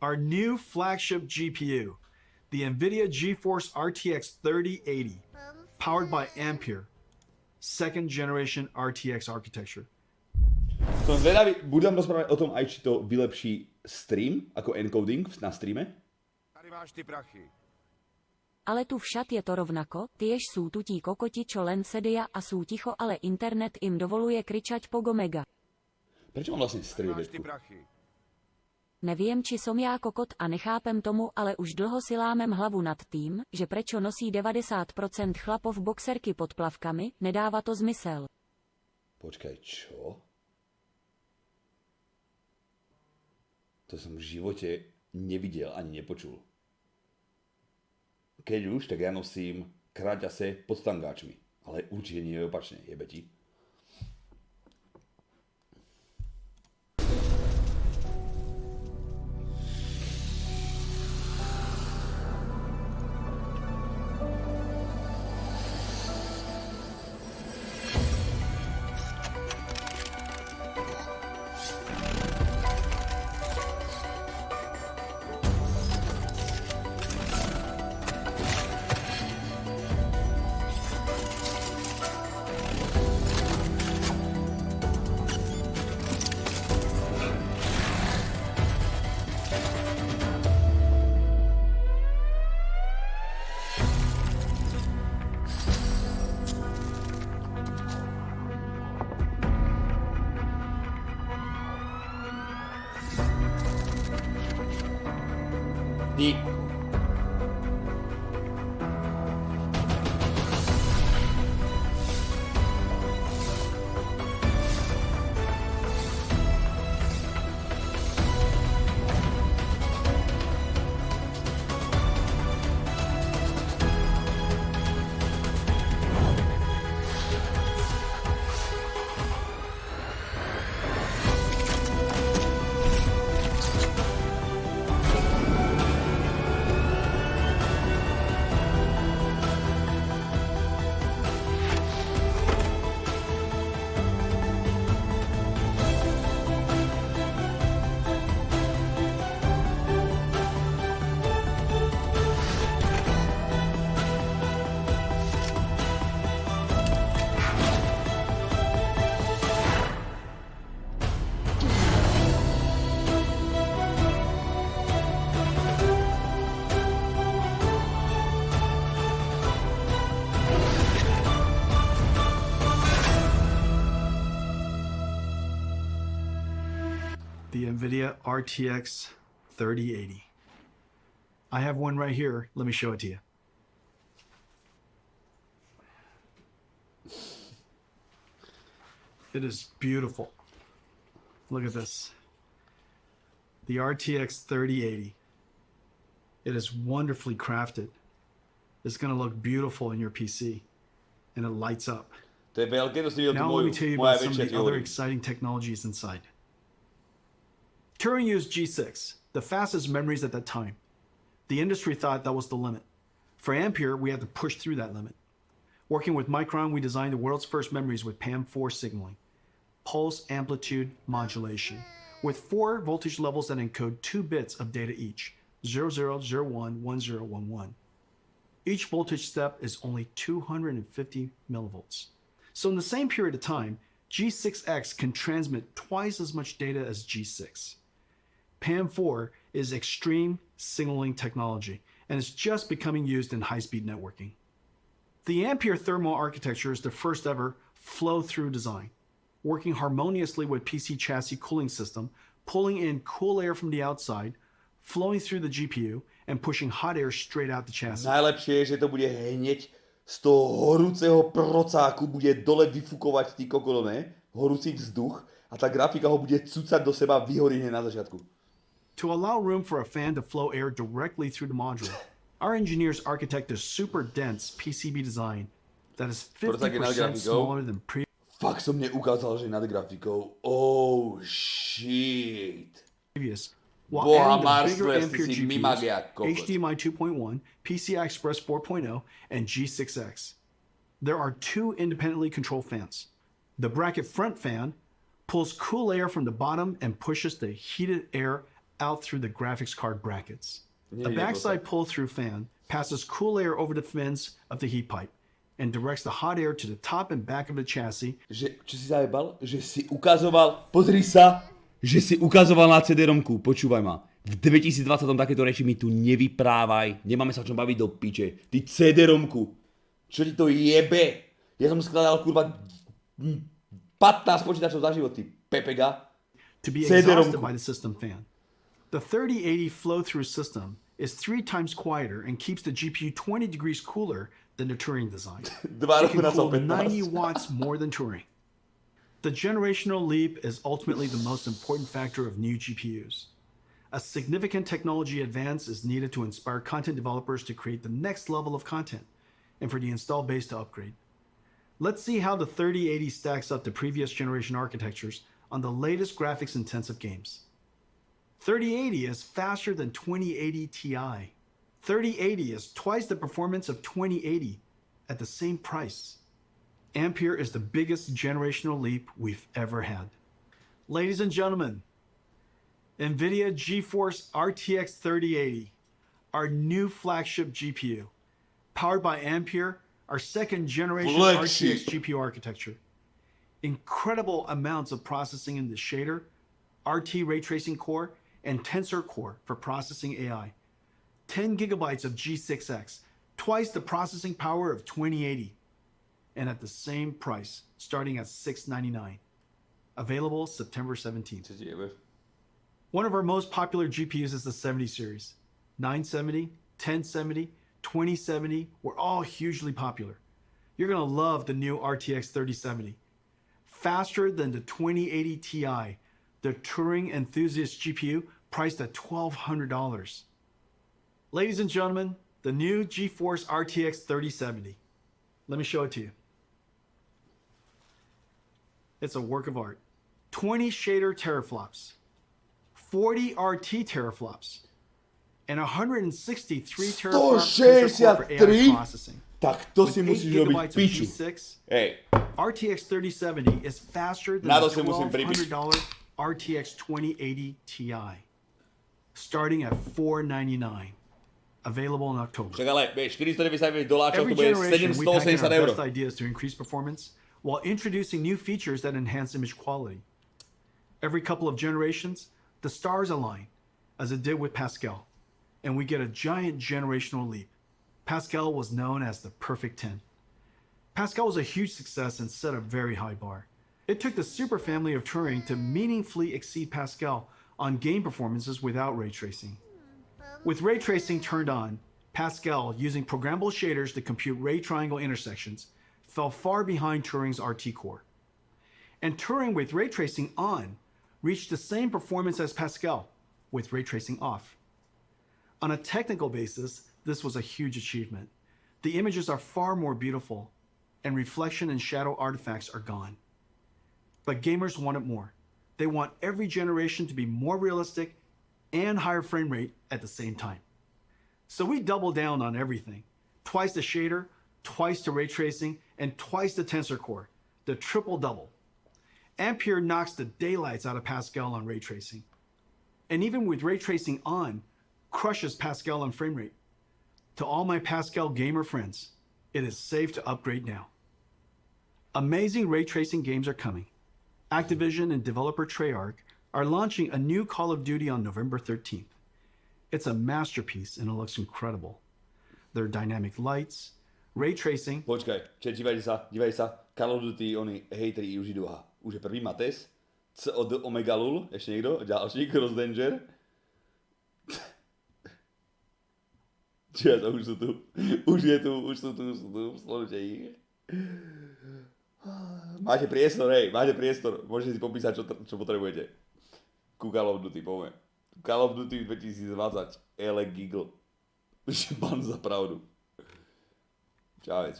our new flagship GPU, the NVIDIA GeForce RTX 3080, powered by Ampere, second generation RTX architecture. Som zvedavý, budem rozprávať o tom aj, či to vylepší stream, ako encoding na streame. Tady máš ty prachy. Ale tu však je to rovnako, tiež sú tutí kokoti, čo len sedia a sú ticho, ale internet im dovoluje kričať pogo mega. Prečo mám vlastne stereo Máš ty deku? prachy. Neviem, či som ja kokot a nechápem tomu, ale už dlho si lámem hlavu nad tým, že prečo nosí 90% chlapov boxerky pod plavkami, nedáva to zmysel. Počkaj, čo? To som v živote nevidel ani nepočul. Keď už, tak ja nosím kraťase pod stangáčmi. Ale určite nie je opačne, jebe ti. Dík. The NVIDIA RTX 3080. I have one right here. Let me show it to you. It is beautiful. Look at this. The RTX 3080. It is wonderfully crafted. It's going to look beautiful in your PC. And it lights up. To je veľké, to si videl tú Now let me tell you moja about some of väčšia the other teória. exciting technologies inside. Turing used G6, the fastest memories at that time. The industry thought that was the limit. For Ampere, we had to push through that limit. Working with Micron, we designed the world's first memories with PAM4 signaling, pulse amplitude modulation, with 4 voltage levels that encode 2 bits of data each, 0001, 1011. Each voltage step is only 250 millivolts. So in the same period of time, G6X can transmit twice as much data as G6. PAM4 is extreme signaling technology, and it's just becoming used in high-speed networking. The Ampere thermal architecture is the first ever flow-through design, working harmoniously with PC chassis cooling system, pulling in cool air from the outside, flowing through the GPU, and pushing hot air straight out the chassis. Najlepšie je, že to bude hneď z toho horúceho procáku bude dole vyfukovať tí kokolone, horúci vzduch a tá grafika ho bude cucať do seba a vyhorí hneď na začiatku. To allow room for a fan to flow air directly through the module, our engineers architected a super dense PCB design that is 50% smaller than previous. Fakt som neukázal, že nad grafikou. Oh shit. While Boha adding the bigger Marstve, Ampere ty si GPUs, mimagiak, kokot. HDMI 2.1, PCI Express 4.0, and G6X. There are 2 independently controlled fans. The bracket front fan pulls cool air from the bottom and pushes the heated air out through the graphics card brackets. Nie, A nie, backside pull-through fan passes cool air over the fins of the heat pipe and directs the hot air to the top and back of the chassis. Čo si zajebal? Že si ukazoval, pozri sa, že si ukazoval na CD-romku, počúvaj ma. V 2020 takéto reči mi tu nevyprávaj, nemáme sa o čom baviť do piče. Ty CD-romku, čo ti to jebe? Ja som skladal kurva 15 počítačov za život, ty pepega. To be exhausted by the system fan. The 3080 flow-through system is 3 times quieter and keeps the GPU 20 degrees cooler than the Turing design. It can cool 90 watts more than Turing. The generational leap is ultimately the most important factor of new GPUs. A significant technology advance is needed to inspire content developers to create the next level of content and for the install base to upgrade. Let's see how the 3080 stacks up to previous generation architectures on the latest graphics-intensive games. 3080 is faster than 2080 Ti. 3080 is twice the performance of 2080 at the same price. Ampere is the biggest generational leap we've ever had. Ladies and gentlemen, NVIDIA GeForce RTX 3080, our new flagship GPU, powered by Ampere, our second generation RTX GPU architecture. Incredible amounts of processing in the shader, RT ray tracing core, and tensor core for processing AI. 10 gigabytes of G6X, twice the processing power of 2080, and at the same price, starting at $699. Available September 17th. One of our most popular GPUs is the 70 series. 970, 1070, 2070 were all hugely popular. You're gonna love the new RTX 3070. Faster than the 2080 Ti, the Turing enthusiast GPU priced at $1,200. Ladies and gentlemen, the new GeForce RTX 3070. Let me show it to you. It's a work of art. 20 shader teraflops, 40 RT teraflops, and 163 teraflops for AI processing. Tak to si musíš robiť piču. Hej. RTX 3070 is faster than the $1,200 RTX 2080 Ti, starting at $499. Available in October. Však ale, vieš, $499 to Every bude generation, we pack in our €780. best ideas to increase performance while introducing new features that enhance image quality. Every couple of generations, the stars align, as it did with Pascal, and we get a giant generational leap. Pascal was known as the perfect 10. Pascal was a huge success and set a very high bar. It took the super family of Turing to meaningfully exceed Pascal on game performances without ray tracing. With ray tracing turned on, Pascal, using programmable shaders to compute ray triangle intersections, fell far behind Turing's RT core. And Turing with ray tracing on reached the same performance as Pascal with ray tracing off. On a technical basis, this was a huge achievement. The images are far more beautiful, and reflection and shadow artifacts are gone. But gamers want it more. They want every generation to be more realistic and higher frame rate at the same time. So we double down on everything. Twice the shader, twice the ray tracing, and twice the tensor core, the triple double. Ampere knocks the daylights out of Pascal on ray tracing. And even with ray tracing on, crushes Pascal on frame rate. To all my Pascal gamer friends, it is safe to upgrade now. Amazing ray tracing games are coming. Activision and developer Treyarch are launching a new Call of Duty on November 13th. It's a masterpiece and it looks incredible. There are dynamic lights, ray tracing. Počkaj, dívajte sa, Call of Duty, oni hejteri už idú, aha. Už je prvý Mates, C od Omega Lul, ešte niekto, ďalší, Cross Danger. Čiže už sú tu, už sú tu, slúžite ich. Máte priestor, môžete si popísať, čo potrebujete. Ku Call of Duty, poďme. Call of Duty 2020, Ele Giggle. Ban za pravdu. Čauj.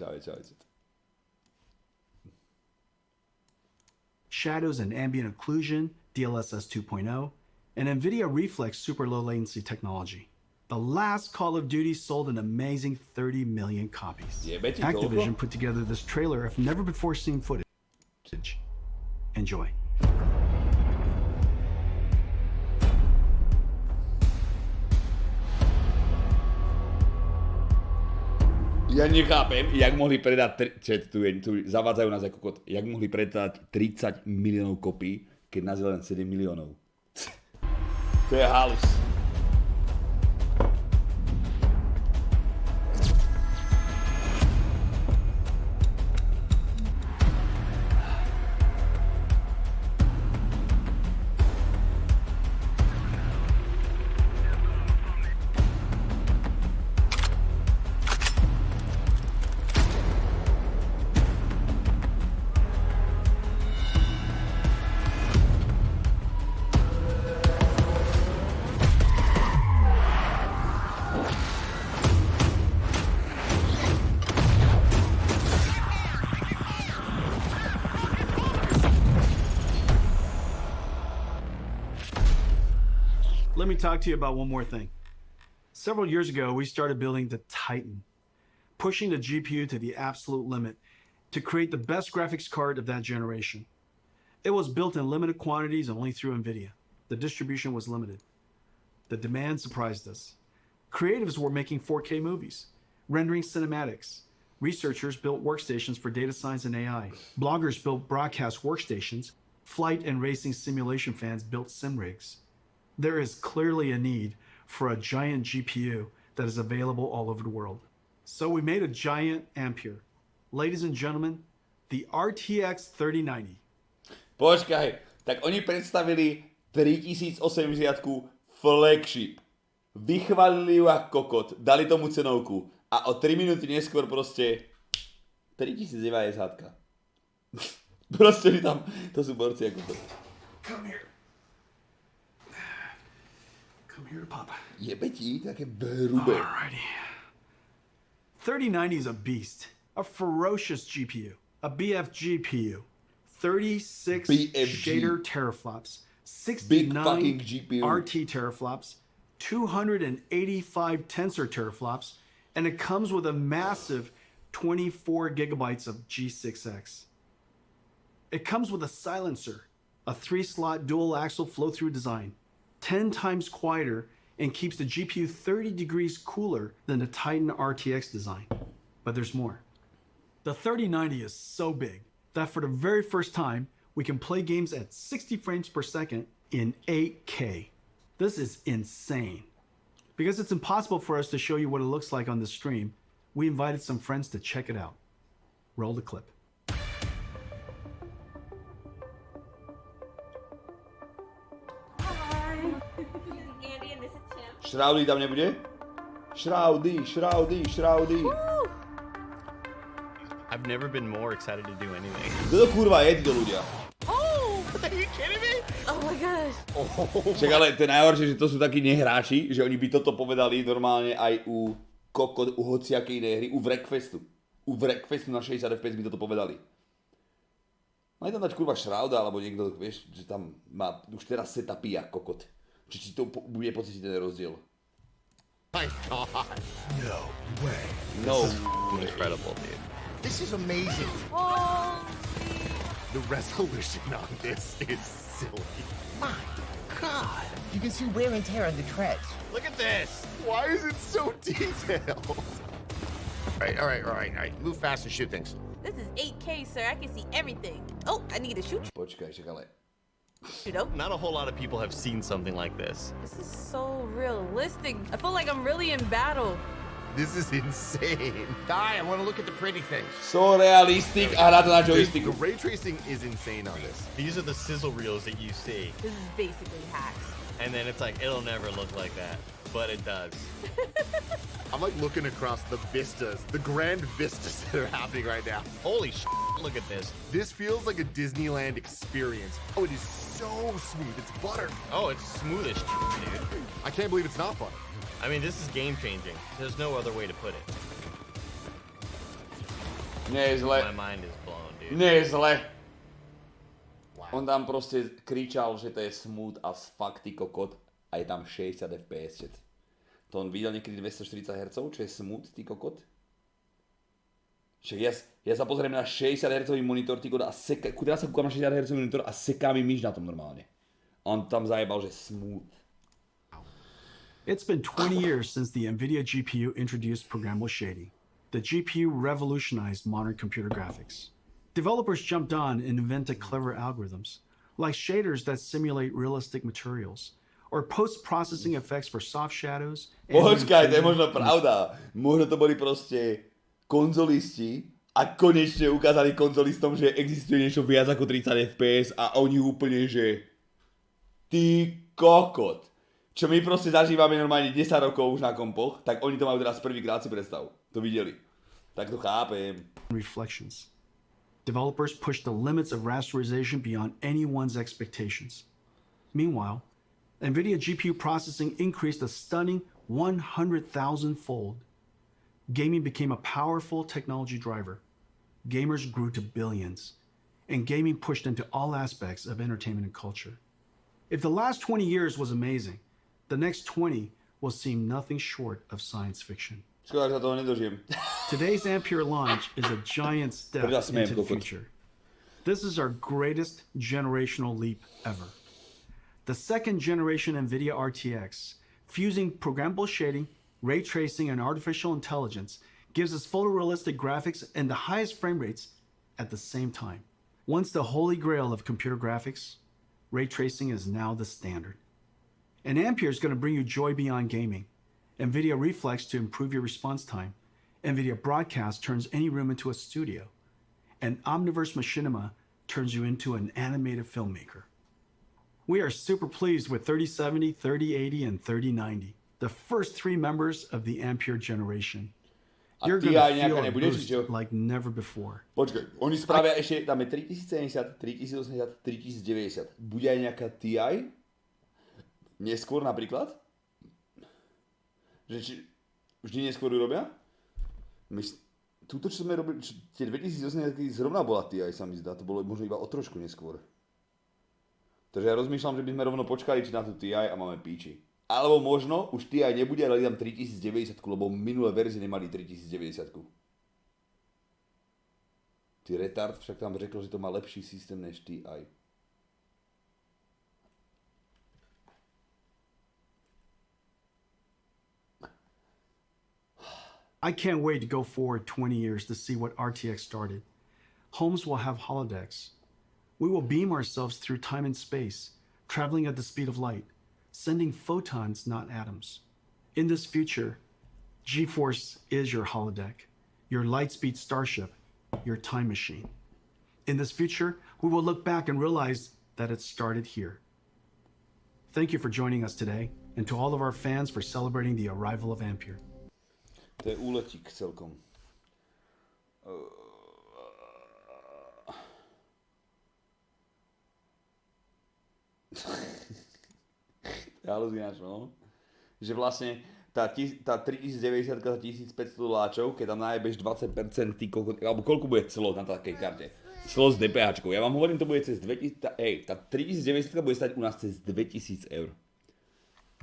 Shadows and ambient occlusion, DLSS 2.0, and NVIDIA Reflex super low latency technology. The last Call of Duty sold an amazing 30 million copies. Activision put together this trailer of never before seen footage. Enjoy. Ja nechápem, jak mohli predať, tu zavádzajú nás ako kot, jak mohli predať 30 miliónov kopí, keď nás je len 7 miliónov. To je halus. Let me talk to you about one more thing. Several years ago, we started building the Titan, pushing the GPU to the absolute limit to create the best graphics card of that generation. It was built in limited quantities only through NVIDIA. The distribution was limited. The demand surprised us. Creatives were making 4K movies, rendering cinematics. Researchers built workstations for data science and AI. Bloggers built broadcast workstations. Flight and racing simulation fans built sim rigs. There is clearly a need for a giant GPU that is available all over the world. So we made a giant Ampere. Ladies and gentlemen, the RTX 3090. Počkaj, tak oni predstavili 3080 flagship. Vychválili ju ako kokot, dali tomu cenovku a o 3 minúty neskôr proste 3090. Proste mi tam, to sú borci ako to. Come here. Come here to Papa. Jebe ti, také brube. Alrighty. 3090 is a beast. A ferocious GPU. A BF GPU. 36 BFG. shader teraflops. Big fucking 69 GPU. RT teraflops. 285 tensor teraflops. And it comes with a massive 24 gigabytes of G6X. It comes with a silencer, a 3-slot dual-axle flow-through design, 10 times quieter, and keeps the GPU 30 degrees cooler than the Titan RTX design. But there's more. The 3090 is so big that for the very first time, we can play games at 60 frames per second in 8K. This is insane. Because it's impossible for us to show you what it looks like on the stream, we invited some friends to check it out. Roll the clip. Šraudy tam nebude? Šraudy. I've never been more excited to do anything. Kto to kurva je, títo ľudia? Oh, are you kidding me? Oh my gosh. Však ale to je najhoršie, že to sú takí nehráči, že oni by toto povedali normálne aj u hociakej inej hry, u Wreckfestu. U Wreckfestu na 60 FPS by toto povedali. Mali tam dať kurva Šrauda, alebo niekto, vieš, že tam má už teraz setupy ako kokot. Či si to bude pocítiť ten rozdiel. My God. No way. No. Incredible, dude. This is amazing. Oh, The resolution on this is silly. My God. You can see wear and tear on the treads. Look at this. Why is it so detailed? All right. Move fast and shoot things. this is 8K, sir. I can see everything. Oh, I need to shoot Počkaj, však ale. you, though. Not a whole lot of people have seen something like this. This is so realistic. I feel like I'm really in battle. This is insane. Guy, I want to look at the pretty things. So realistic a hrá to na The joysticku. ray tracing is insane on this. These are the sizzle reels that you see. This is basically hacks. And then it's like, it'll never look like that. But it does. I'm like looking across the vistas, the grand vistas that are happening right now. Holy sh! Look at this. This feels like a Disneyland experience. Oh, it is so smooth. It's butter. Oh, it's smooth as dude. I can't believe it's not butter. I mean, this is game changing. There's no other way to put it. Nie je zle. My mind is blown, dude. Nie je zle. On tam proste kričal, že to je smooth as fuck, ty kokot. A je tam 60 FPS. To on videl niekedy 240 Hz, čo je smooth, ty kokot? Však ja sa pozriem na 60 Hz monitor, ty kokot, a teraz sa kúkam na 60 Hz monitor a seká mi myš na tom normálne. On tam zajebal, že smooth. It's been 20 years since the NVIDIA GPU introduced programmable shading. the GPU revolutionized modern computer graphics. Developers jumped on and invented clever algorithms, like shaders that simulate realistic materials, or post-processing effects for soft shadows. Počkaj, to je možno pravda. Možno to boli proste konzolisti a konečne ukázali konzolistom, že existuje niečo viac ako 30 FPS a oni úplne, že ty kokot. Čo my proste zažívame normálne 10 rokov už na kompoch, tak oni to majú teraz prvýkrát, si predstav. To videli. Tak to chápem. Reflections. Developers pushed the limits of rasterization beyond anyone's expectations. Meanwhile, NVIDIA GPU processing increased a stunning 100,000-fold. Gaming became a powerful technology driver. Gamers grew to billions, and gaming pushed into all aspects of entertainment and culture. If the last 20 years was amazing, the next 20 will seem nothing short of science fiction. Škoda, že sa toho nedožijem. Today's Ampere launch is a giant step into the future. This is our greatest generational leap ever. The second generation NVIDIA RTX, fusing programmable shading, ray tracing, and artificial intelligence, gives us photorealistic graphics and the highest frame rates at the same time. Once the holy grail of computer graphics, ray tracing is now the standard. And Ampere is going to bring you joy beyond gaming. NVIDIA Reflex to improve your response time. NVIDIA Broadcast turns any room into a studio. And Omniverse Machinima turns you into an animated filmmaker. We are super pleased with 3070, 3080, and 3090, the first three members of the Ampere generation. You're going to feel a boost like never before. Počkaj, oni spravia ešte, tam je 3070, 3080, 3090. Bude aj nejaká TI? Neskôr napríklad? Že či vždy neskôr ju robia? Túto, čo sme robili, tie 2080 zrovna bola TI, sa mi zdá, to bolo možno iba o trošku neskôr. Takže ja rozmýšľam, že by sme rovno počkali, či na tú TI a máme píči. Alebo možno už TI nebude, ale dám 3090, lebo minulé verzie nemali 3090. Ty retard však tam řekl, že to má lepší systém než TI. I can't wait to go forward 20 years to see what RTX started. Homes will have holodecks. We will beam ourselves through time and space, traveling at the speed of light, sending photons, not atoms. In this future, GeForce is your holodeck, your lightspeed starship, your time machine. In this future, we will look back and realize that it started here. Thank you for joining us today, and to all of our fans for celebrating the arrival of Ampere. To je úletík celkom. Haluzinačno, no? Že vlastne tá 3090 za 1500 láčov, keď tam najebeš 20%, alebo koľko bude clo na takej karte? Clo s DPHčkou. Ja vám hovorím, to bude cez 2000, tá 3090 bude stať u nás cez 2000 eur.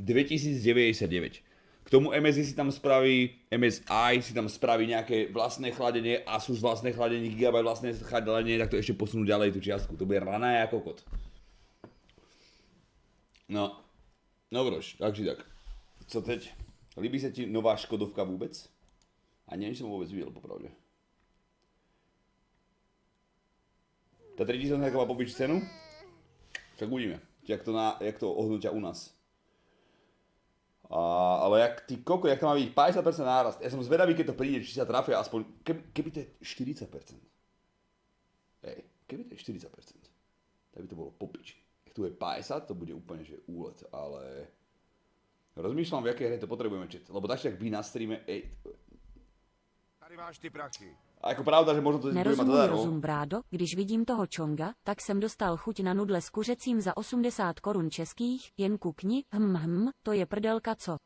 2099. K tomu MSI si tam spraví, MSI si tam spraví nejaké vlastné chladenie, Asus vlastné chladenie, Gigabyte vlastné chladenie, tak to ešte posunú ďalej tú čiastku. To bude raná ako kot. No brož, takže tak. Co teď? Líbí sa ti nová Škodovka vôbec? A neviem, či som vôbec videl, popravde. Tá 3000 má popič cenu? Tak uvidíme, jak to ohodnotia u nás. Ale jak ty koko, jak to má byť 50% nárast. Ja som zvedavý, keď to príde, či sa trafia aspoň, keby to je 40%. Keby to je 40%, tak by to bolo popič. Keď tu je 50, to bude úplne že úlet, ale rozmýšľam, v jakej hre to potrebujeme čet, lebo tak by na streame, Tady máš ty prachy. A jako pravda, že možno to bude mať zadarmo. Rozum, brádo, když vidím toho čonga, tak jsem dostal chuť na nudle s kuřecím za 80 korun českých, jen kukni, to je prdelka, co?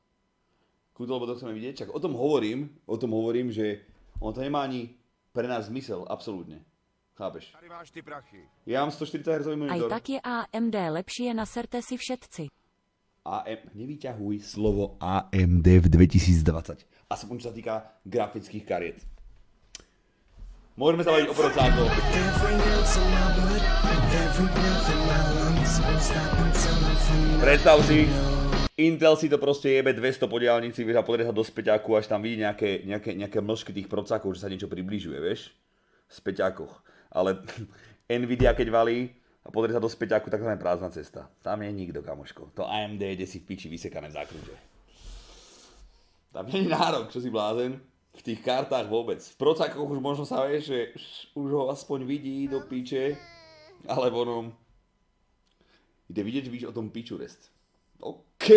Kúto, lebo to chceme vidieť, čak o tom hovorím, že on to nemá ani pre nás zmysel, absolútne. Chápeš? Tady máš ty prachy. Ja mám 140 Hz monitor. Aj tak je AMD lepšie, naserte si všetci. Nevyťahuj slovo AMD v 2020. Aspoň čo sa týka grafických kariet. Môžeme sa baviť o procákoch. Predstav si, Intel si to proste jebe 200 po diaľnici, vieš, a pozrie sa do späťáku, až tam vidí nejaké mlžky tých procákov, že sa niečo približuje, vieš, v späťákoch. Ale NVIDIA keď valí a pozrie sa do späťáku, tak tam je prázdna cesta. Tam nie je nikto, kamoško. To AMD ide si v piči vysekané v zákrute. Tam nie je nárok, čo si blázen. V tých kartách vôbec. V procákoch už možno sa vieš, že už ho aspoň vidí do piče, alebo no... Ide vidieť, že víš o tom piču, Restt. OK.